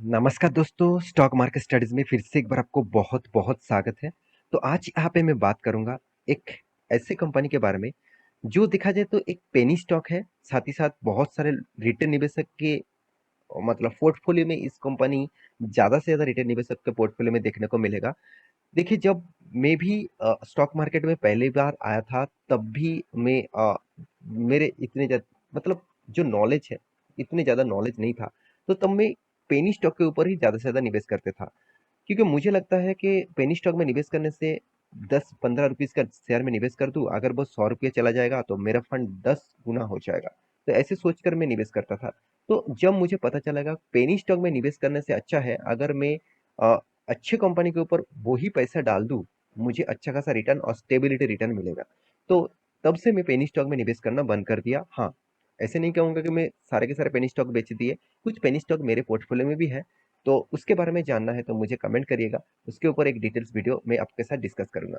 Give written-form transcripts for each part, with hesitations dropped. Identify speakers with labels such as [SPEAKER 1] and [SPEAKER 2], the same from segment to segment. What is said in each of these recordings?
[SPEAKER 1] नमस्कार दोस्तों, stock market studies में फिर से एक बार आपको बहुत-बहुत स्वागत है। तो आज यहाँ पे मैं बात करूँगा एक ऐसी कंपनी के बारे में, जो देखा जाए तो एक पेनी स्टॉक है, साथ ही साथ बहुत सारे रिटेल निवेशक के मतलब पोर्टफोलियो में इस कंपनी ज़्यादा से ज़्यादा रिटेल निवेशक के पोर्टफोलियो में देखने को मिलेगा। देखिए, जब मैं भी स्टॉक मार्केट में पहली बार आया था, तब भी मेरे इतने मतलब जो नॉलेज है, इतने ज़्यादा नॉलेज नहीं था। तो तब मैं पेनी स्टॉक के ऊपर ही ज़्यादा से ज़्यादा निवेश करते था, क्योंकि मुझे लगता है कि पेनी स्टॉक में निवेश करने से 10-15 रुपीज़ का शेयर में निवेश कर दूं, अगर वो 100 रुपये चला जाएगा तो मेरा फंड 10 गुना हो जाएगा। तो ऐसे सोचकर मैं निवेश करता था। तो जब मुझे पता चलेगा पेनी स्टॉक में निवेश करने से अच्छा है अगर मैं अ, अच्छे कंपनी के ऊपर वो ही पैसा डाल दूं, मुझे अच्छा खासा रिटर्न और स्टेबिलिटी रिटर्न मिलेगा। तो तब से मैं पेनी स्टॉक में निवेश करना बंद कर दिया। हाँ, ऐसे नहीं कहूंगा कि मैं सारे के सारे पेनी स्टॉक बेच दिए, कुछ पेनी स्टॉक मेरे पोर्टफोलियो में भी है। तो उसके बारे में जानना है तो मुझे कमेंट करिएगा, उसके ऊपर एक डिटेल्स वीडियो मैं आपके साथ डिस्कस करूंगा।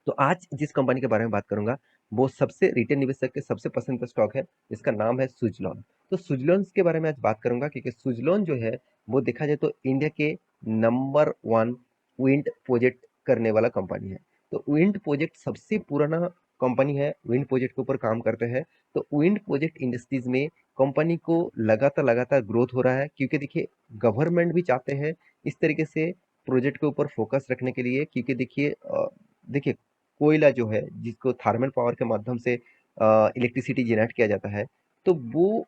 [SPEAKER 1] तो आज जिस कंपनी के बारे में बात करूंगा, वो सबसे रिटेल निवेशक के सबसे पसंद का स्टॉक है, जिसका नाम है सुजलॉन। तो सुजलॉन के बारे में आज बात करूंगा, क्योंकि सुजलॉन जो है वो देखा जाए तो इंडिया के नंबर वन विंड प्रोजेक्ट करने वाला कंपनी है। तो विंड प्रोजेक्ट सबसे पुराना कंपनी है, विंड प्रोजेक्ट के ऊपर काम करते हैं। तो विंड प्रोजेक्ट इंडस्ट्रीज में कंपनी को लगातार लगातार ग्रोथ हो रहा है, क्योंकि देखिए गवर्नमेंट भी चाहते हैं इस तरीके से प्रोजेक्ट के ऊपर फोकस रखने के लिए, क्योंकि देखिए कोयला जो है जिसको थर्मल पावर के माध्यम से इलेक्ट्रिसिटी जनरेट किया जाता है, तो वो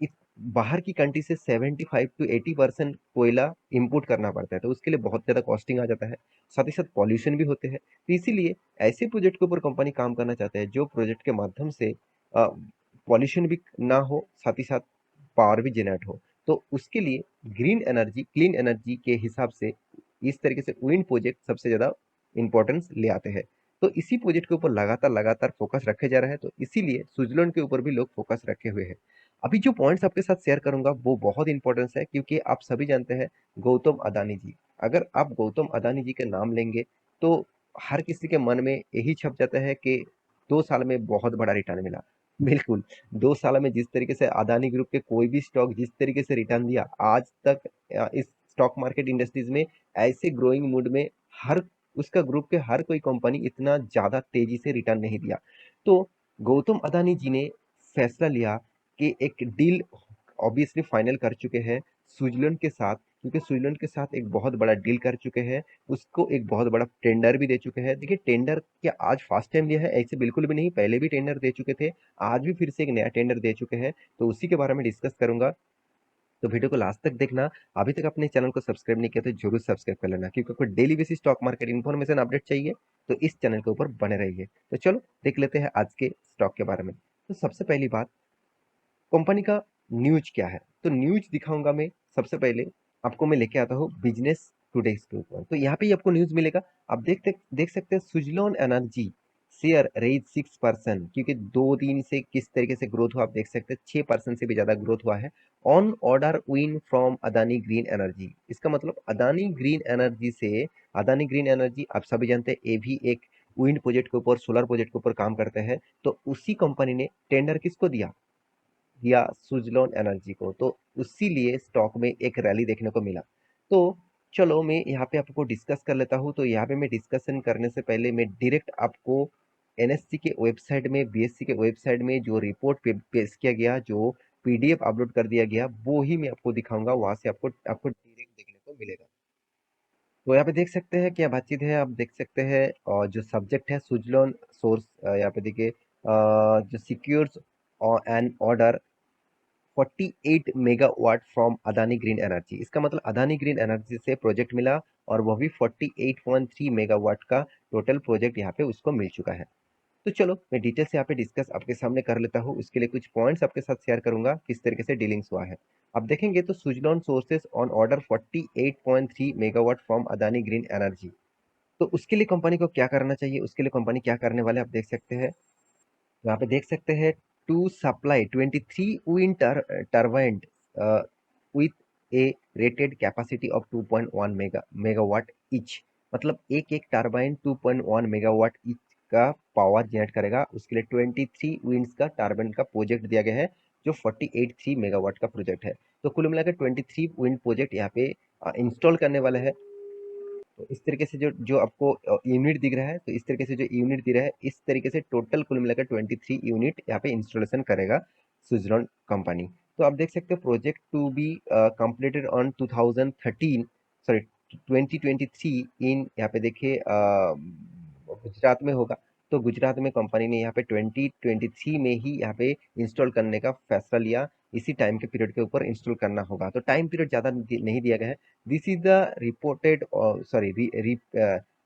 [SPEAKER 1] इस बाहर की कंट्री से 75 to 80% कोयला इंपोर्ट करना पड़ता है, तो उसके लिए बहुत ज़्यादा कॉस्टिंग आ जाता है। साथ ही साथ पॉल्यूशन भी होते हैं। तो इसीलिए ऐसे प्रोजेक्ट के ऊपर कंपनी काम करना चाहते हैं जो प्रोजेक्ट के माध्यम से पॉल्यूशन भी ना हो, साथ ही साथ पावर भी जनरेट हो। तो उसके लिए ग्रीन एनर्जी, क्लीन एनर्जी के हिसाब से इस तरीके से विंड प्रोजेक्ट सबसे ज़्यादा इंपॉर्टेंस ले आते हैं। तो इसी प्रोजेक्ट के ऊपर लगातार लगातार फोकस रखे जा रहा है, तो इसीलिए स्विट्जरलैंड के ऊपर भी लोग फोकस रखे हुए हैं। अभी जो पॉइंट्स आपके साथ शेयर करूंगा वो बहुत इंपॉर्टेंस है, क्योंकि आप सभी जानते हैं गौतम अदानी जी। अगर आप गौतम अदानी जी के नाम लेंगे तो हर किसी के मन में यही छप जाता है कि 2 साल में बहुत बड़ा रिटर्न मिला। बिल्कुल, 2 साल में जिस तरीके से अदानी ग्रुप के कोई भी स्टॉक जिस तरीके से रिटर्न दिया आज तक, इस स्टॉक मार्केट इंडस्ट्रीज में ऐसे ग्रोइंग मूड में हर उसका ग्रुप के हर कोई कंपनी इतना ज्यादा तेजी से रिटर्न नहीं दिया। तो गौतम अदानी जी ने फैसला लिया कि एक डील ऑब्वियसली फाइनल कर चुके हैं स्विट्जरलैंड के साथ, क्योंकि स्विट्जरलैंड के साथ एक बहुत बड़ा डील कर चुके हैं। उसको एक बहुत बड़ा टेंडर भी दे चुके हैं। देखिए, टेंडर क्या आज फर्स्ट टाइम लिया है ऐसे बिल्कुल भी नहीं, पहले भी टेंडर दे चुके थे, आज भी फिर से एक नया टेंडर दे चुके हैं। तो उसी के बारे में डिस्कस करूंगा, तो वीडियो को लास्ट तक देखना। अभी तक अपने चैनल को सब्सक्राइब नहीं किया तो जरूर सब्सक्राइब कर लेना, क्योंकि आपको daily basis stock market information update चाहिए तो इस चैनल के ऊपर बने रहिए। तो चलो देख लेते हैं आज के स्टॉक के बारे में। तो सबसे पहली बात, कंपनी का न्यूज क्या है। तो न्यूज दिखाऊंगा मैं। सबसे पहले आपको मैं लेके आता हूँ बिजनेस टुडे के ऊपर। तो यहाँ पे ही आपको न्यूज मिलेगा। आप देख सकते हैं सुजलॉन एनर्जी शेयर रेज 6%, क्योंकि 2 दिन से किस तरीके से ग्रोथ हुआ आप देख सकते हैं, 6% से भी ज्यादा ग्रोथ हुआ है। On order win from Adani green energy, इसका मतलब अदानी ग्रीन एनर्जी से, अदानी ग्रीन एनर्जी आप सभी जानते हैं ये भी एक विंड प्रोजेक्ट के ऊपर, सोलर प्रोजेक्ट के ऊपर काम करते हैं। तो उसी कंपनी ने टेंडर किसको दिया, या सुजलॉन एनर्जी को। तो इसीलिए स्टॉक में एक रैली देखने को मिला। तो चलो मैं यहाँ पे आपको डिस्कस कर लेता हूँ। तो यहाँ पे मैं डिस्कशन करने से पहले मैं डायरेक्ट आपको एनएससी के वेबसाइट में, बीएससी के वेबसाइट में जो रिपोर्ट पेश किया गया, जो पीडीएफ अपलोड कर दिया गया, वो ही मैं आपको दिखाऊंगा। वहां से आपको आपको डायरेक्ट देखने को मिलेगा। तो यहाँ पे देख सकते हैं क्या बातचीत है, आप देख सकते हैं। और जो सब्जेक्ट है सुजलॉन सोर्स, यहाँ पे देखिए जो secures and order 48 megawatt from Adani green energy. इसका मतलब अदानी ग्रीन एनर्जी से प्रोजेक्ट मिला, और वह भी 48.3 मेगावाट का टोटल प्रोजेक्ट यहाँ पे उसको मिल चुका है। तो चलो मैं डिटेल से यहाँ पे डिस्कस आपके सामने कर लेता हूँ। उसके लिए कुछ पॉइंट्स आपके साथ शेयर करूंगा किस तरीके से डीलिंग्स हुआ है। अब देखेंगे तो Suzlon sources on order 48.3 megawatt from Adani green energy. तो उसके लिए कंपनी को क्या करना चाहिए, उसके लिए कंपनी क्या करने वाले आप देख सकते हैं। यहाँ पे देख सकते हैं, to supply 23 wind turbine with a rated capacity of 2.1 megawatt each. मतलब एक एक टर्बाइन 2.1 मेगावाट ईच का पावर जनरेट करेगा। उसके लिए 23 विंड्स का टर्बाइन का प्रोजेक्ट दिया गया है, जो 48 3 मेगावाट का प्रोजेक्ट है। तो कुल मिलाकर 23 विंड प्रोजेक्ट यहाँ पे इंस्टॉल करने वाला है। तो इस तरीके से जो जो आपको यूनिट दिख रहा है, तो इस तरीके से जो यूनिट दिख रहा है, इस तरीके से टोटल कुल मिलाकर 23 यूनिट यहाँ पे इंस्टॉलेशन करेगा स्विट्जरलैंड कंपनी। तो आप देख सकते हो project to be completed on 2013 sorry 2023 in यहाँ पे देखिए गुजरात में होगा। तो गुजरात में कंपनी ने यहाँ पे 2023 में ही यहाँ पे इंस्टॉल करने का फैसला लिया। इसी टाइम के पीरियड के ऊपर इंस्टॉल करना होगा। तो टाइम पीरियड ज़्यादा नहीं दिया गया है। This is the reported sorry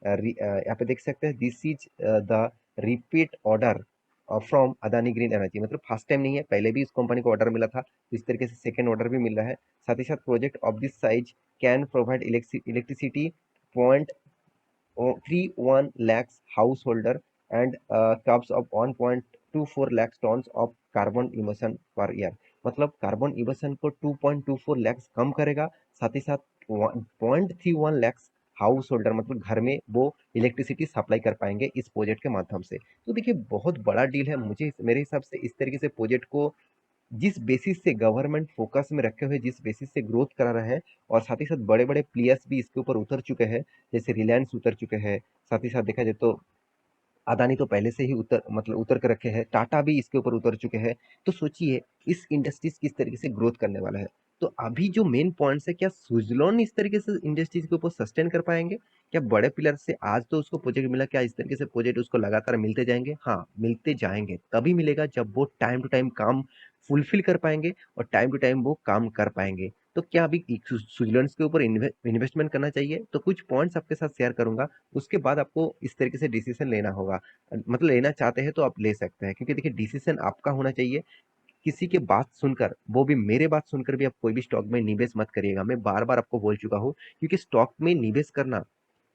[SPEAKER 1] यहाँ पे देख सकते हैं, this is the repeat order from Adani green energy, मतलब फर्स्ट टाइम नहीं है, पहले भी इस कंपनी को ऑर्डर मिला था। तो इस तरीके से सेकेंड ऑर्डर भी मिल रहा है। साथ ही साथ project of this size can provide electricity 0.31 lakhs householder and cubs of 1.24 lakh tons of carbon emission per year, मतलब कार्बन इमिशन को 2.24 लैक्स कम करेगा। साथ ही साथ 0.31 लैक्स हाउस होल्डर मतलब घर में वो इलेक्ट्रिसिटी सप्लाई कर पाएंगे इस प्रोजेक्ट के माध्यम से। तो देखिए बहुत बड़ा डील है। मुझे मेरे हिसाब से इस तरीके से प्रोजेक्ट को जिस बेसिस से गवर्नमेंट फोकस में रखे हुए, जिस बेसिस से ग्रोथ करा रहा है, और साथ ही साथ बड़े बड़े प्लेयर्स भी इसके ऊपर उतर चुके हैं, जैसे रिलायंस उतर चुके हैं। साथ ही साथ देखा जाए तो अदानी तो पहले से ही उतर कर रखे हैं, टाटा भी इसके ऊपर उतर चुके हैं। तो सोचिए इस इंडस्ट्रीज किस तरीके से ग्रोथ करने वाला है। तो अभी जो मेन पॉइंट्स है, क्या स्विट्जरलैंड इस तरीके से इंडस्ट्रीज के ऊपर सस्टेन कर पाएंगे? क्या बड़े पिलर से आज तो उसको प्रोजेक्ट मिला, क्या इस तरीके से प्रोजेक्ट उसको लगातार मिलते जाएंगे? हाँ, मिलते जाएंगे। तभी मिलेगा जब वो टाइम टू टाइम काम फुलफिल कर पाएंगे और टाइम टू टाइम वो काम कर पाएंगे। तो क्या अभी स्विट्जरलैंड के ऊपर इन्वेस्टमेंट करना चाहिए? तो कुछ पॉइंट्स आपके साथ शेयर करूंगा, उसके बाद आपको इस तरीके से डिसीजन लेना होगा। मतलब लेना चाहते हैं तो आप ले सकते हैं, क्योंकि देखिए डिसीजन आपका होना चाहिए। किसी के बात सुनकर, वो भी मेरे बात सुनकर भी आप कोई भी स्टॉक में निवेश मत करिएगा। मैं बार बार आपको बोल चुका हूँ, क्योंकि स्टॉक में निवेश करना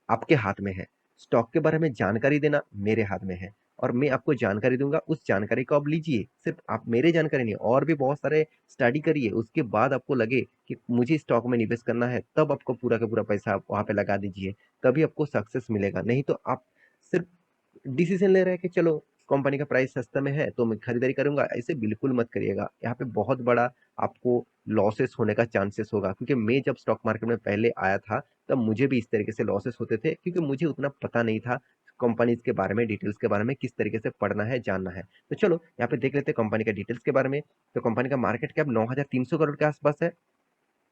[SPEAKER 1] आपके हाथ में है, स्टॉक के बारे में जानकारी देना मेरे हाथ में है। और मैं आपको जानकारी दूंगा, उस जानकारी को आप लीजिए। सिर्फ आप मेरे जानकारी नहीं, और भी बहुत सारे स्टडी करिए, उसके बाद आपको लगे कि मुझे स्टॉक में निवेश करना है, तब आपको पूरा का पूरा पैसा आप वहां पे लगा दीजिए। तभी आपको सक्सेस मिलेगा। नहीं तो आप सिर्फ डिसीजन ले रहे हैं कि चलो कंपनी का प्राइस सस्ता में है तो मैं खरीदारी करूंगा, ऐसे बिल्कुल मत करिएगा। यहाँ पे बहुत बड़ा आपको लॉसेस होने का चांसेस होगा, क्योंकि मैं जब स्टॉक मार्केट में पहले आया था तब मुझे भी इस तरीके से लॉसेस होते थे, क्योंकि मुझे उतना पता नहीं था कंपनीज के बारे में, डिटेल्स के बारे में किस तरीके से पढ़ना है, जानना है। तो चलो यहाँ पे देख लेते हैं कंपनी का डिटेल्स के बारे में। तो कंपनी का मार्केट कैप 9,300 करोड़ के आसपास है।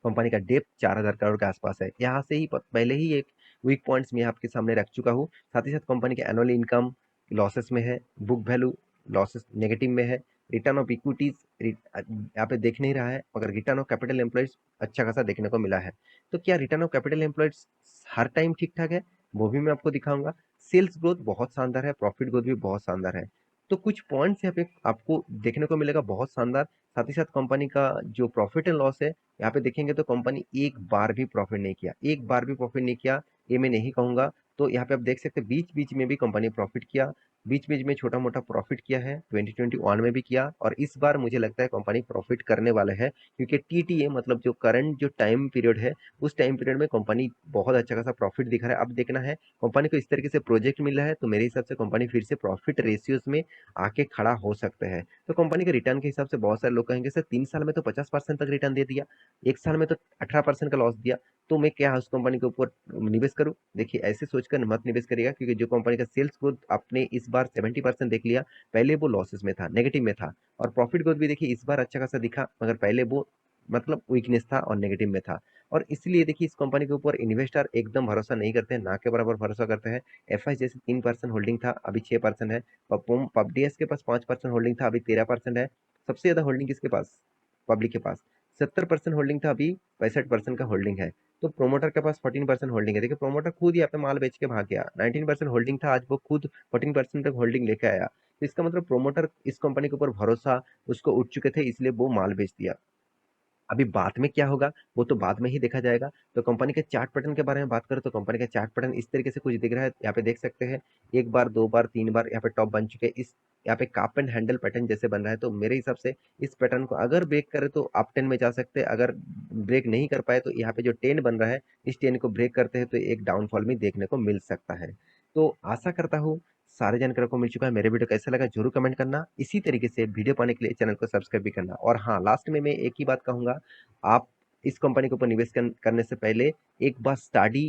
[SPEAKER 1] कंपनी का डेप्थ 4,000 करोड़ के आसपास है। यहाँ से ही पहले ही एक वीक पॉइंट्स मैं आपके सामने रख चुका हूँ। साथ ही साथ कंपनी का एनुअल इनकम लॉसेस में है, बुक वैल्यू लॉसेस नेगेटिव में है, रिटर्न ऑफ इक्विटीज यहाँ पे देख नहीं रहा है, मगर रिटर्न ऑफ कैपिटल एम्प्लॉयज अच्छा खासा देखने को मिला है। तो क्या return of capital employees her time ठीक ठाक है? वो भी मैं आपको दिखाऊंगा। सेल्स ग्रोथ बहुत शानदार है, प्रॉफिट ग्रोथ भी बहुत शानदार है। तो कुछ पॉइंट्स यहाँ पे आपको देखने को मिलेगा बहुत शानदार। साथ ही साथ कंपनी का जो प्रॉफिट एंड लॉस है, यहाँ पे देखेंगे तो कंपनी एक बार भी प्रॉफिट नहीं किया, एक बार भी प्रॉफिट नहीं किया, ये मैं नहीं कहूंगा। तो यहाँ पे आप देख सकते हैं बीच बीच में भी कंपनी प्रॉफिट किया, बीच बीच में छोटा मोटा प्रॉफिट किया है, 2021 में भी किया, और इस बार मुझे लगता है कंपनी प्रॉफिट करने वाले है, क्योंकि टीटीए मतलब जो करंट जो टाइम पीरियड है, उस टाइम पीरियड में कंपनी बहुत अच्छा खासा प्रॉफिट दिखा रहा है। अब देखना है कंपनी को इस तरीके से प्रोजेक्ट मिल रहा है, तो मेरे हिसाब से कंपनी फिर से प्रॉफिट रेशियोज में आके खड़ा हो सकते हैं। तो कंपनी के रिटर्न के हिसाब से बहुत सारे लोग कहेंगे सर 3 साल में तो 50% तक रिटर्न दे दिया, एक साल में तो 18% का लॉस दिया, तो मैं क्या उस कंपनी के ऊपर निवेश करूं? देखिए ऐसे सोचकर मत निवेश करिएगा, क्योंकि जो कंपनी का सेल्स ग्रोथ आपने इस बार 70% देख लिया, पहले वो लॉसेस में था, नेगेटिव में था। और प्रॉफिट ग्रोथ भी देखिए इस बार अच्छा खासा दिखा, मगर पहले वो मतलब वीकनेस था और नेगेटिव में था। और इसलिए देखिए इस कंपनी के ऊपर इन्वेस्टर एकदम भरोसा नहीं करते हैं, ना के बराबर भरोसा करते हैं। एफ जैसे 3% होल्डिंग था, अभी 6% है। पबडीएस के पास 5% होल्डिंग था, अभी 13% है। सबसे ज्यादा होल्डिंग किसके पास? पब्लिक के पास 70% होल्डिंग था, अभी 65% का होल्डिंग है। तो प्रोमोटर के पास 14% होल्डिंग है। देखिए प्रोमोटर खुद यहाँ पे माल बेच के भाग गया, 19% होल्डिंग था, आज वो खुद 14% तक होल्डिंग लेके आया। तो इसका मतलब प्रोमोटर इस कंपनी के ऊपर भरोसा उसको उठ चुके थे, इसलिए वो माल बेच दिया। अभी बाद में क्या होगा वो तो बाद में ही देखा जाएगा। तो कंपनी के चार्ट पैटर्न के बारे में बात करें तो कंपनी का चार्ट पैटर्न इस तरीके से कुछ दिख रहा है, यहाँ पे देख सकते हैं। एक बार, दो बार, तीन बार यहाँ पे टॉप बन चुके हैं। इस यहाँ पे काप एंड हैंडल पैटर्न जैसे बन रहा है, तो मेरे हिसाब से इस पैटर्न को अगर ब्रेक करे तो अप 10 में जा सकते हैं। अगर ब्रेक नहीं कर पाए तो यहाँ पे जो 10 बन रहा है, इस 10 को ब्रेक करते हैं तो एक डाउनफॉल में देखने को मिल सकता है। तो आशा करता हूँ सारे जानकारी आपको मिल चुका है। मेरे वीडियो कैसा लगा ज़रूर कमेंट करना। इसी तरीके से वीडियो पाने के लिए चैनल को सब्सक्राइब भी करना। और हाँ, लास्ट में मैं एक ही बात कहूँगा, आप इस कंपनी के ऊपर निवेश करने से पहले एक बार स्टडी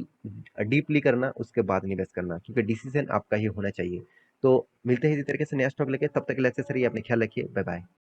[SPEAKER 1] डीपली करना, उसके बाद निवेश करना, क्योंकि डिसीजन आपका ही होना चाहिए। तो मिलते हैं इसी तरीके से नया स्टॉक लेके, तब तक के लिए अच्छे से रहिए, अपने ख्याल रखिए। Bye bye.